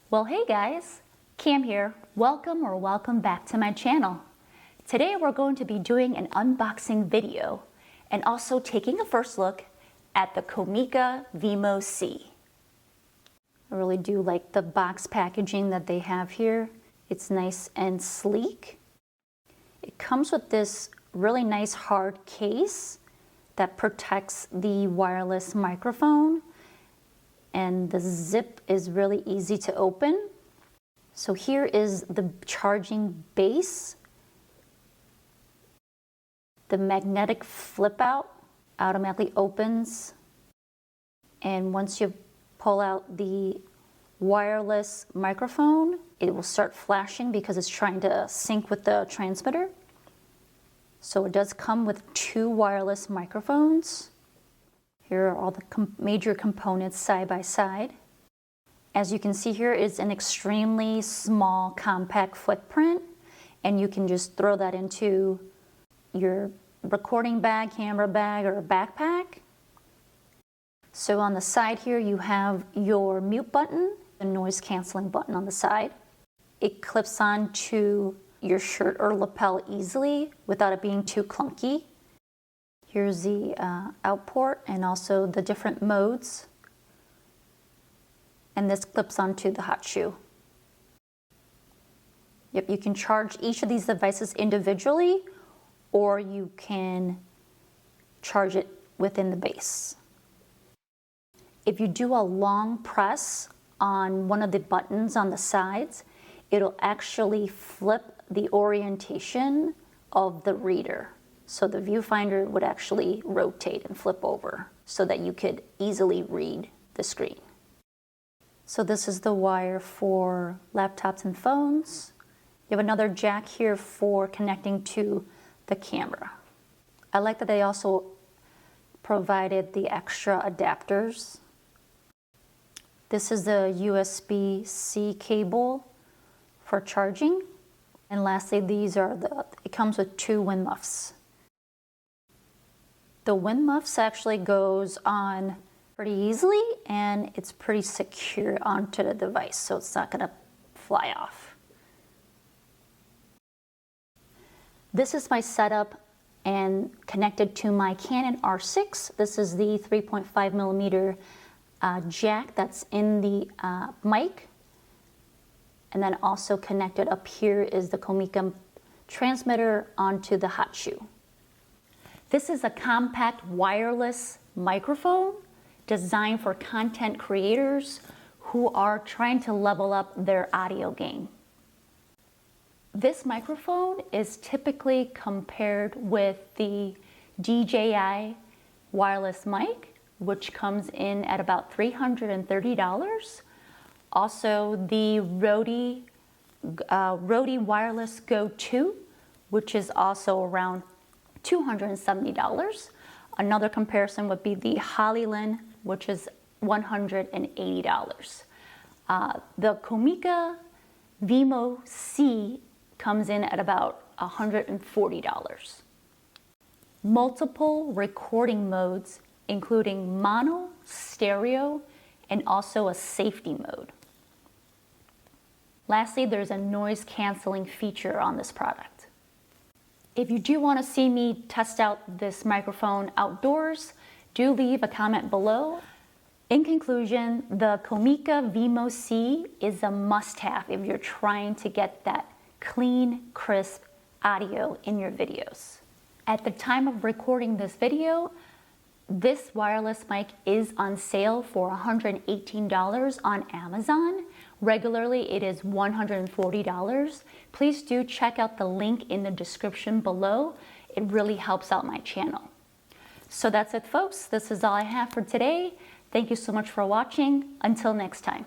Well, hey guys, Cam here. Welcome back to my channel. Today we're going to be doing an unboxing video and also taking a first look at the Comica Vimo C. I really do like the box packaging that they have here. It's nice and sleek. It comes with this really nice hard case that protects the wireless microphone, and the zip is really easy to open. So here is the charging base. The magnetic flip out automatically opens, and once you pull out the wireless microphone, it will start flashing because it's trying to sync with the transmitter. So it does come with two wireless microphones. Here are all the major components side by side. As you can see, here is an extremely small compact footprint, and you can just throw that into your recording bag, camera bag, or backpack. So on the side here you have your mute button, the noise canceling button on the side. It clips on to your shirt or lapel easily without it being too clunky. Here's the out port and also the different modes. And this clips onto the hot shoe. Yep, you can charge each of these devices individually, or you can charge it within the base. If you do a long press on one of the buttons on the sides, it'll actually flip the orientation of the reader. So the viewfinder would actually rotate and flip over so that you could easily read the screen. So this is the wire for laptops and phones. You have another jack here for connecting to the camera. I like that they also provided the extra adapters. This is the USB-C cable for charging. And lastly, it comes with two wind muffs. The wind muffs actually goes on pretty easily, and it's pretty secure onto the device, so it's not gonna fly off. This is my setup and connected to my Canon R6. This is the 3.5mm jack that's in the mic. And then also connected up here is the Comica transmitter onto the hot shoe. This is a compact wireless microphone designed for content creators who are trying to level up their audio game. This microphone is typically compared with the DJI wireless mic, which comes in at about $330. Also the Rode Wireless Go 2, which is also around $270. Another comparison would be the Hollyland, which is $180. The Comica Vimo C comes in at about $140. Multiple recording modes, including mono, stereo, and also a safety mode. Lastly, there's a noise canceling feature on this product. If you do want to see me test out this microphone outdoors, do leave a comment below. In conclusion, the Comica Vimo C is a must-have if you're trying to get that clean, crisp audio in your videos. At the time of recording this video, this wireless mic is on sale for $118 on Amazon. Regularly, it is $140. Please do check out the link in the description below. It really helps out my channel. So that's it, folks. This is all I have for today. Thank you so much for watching. Until next time.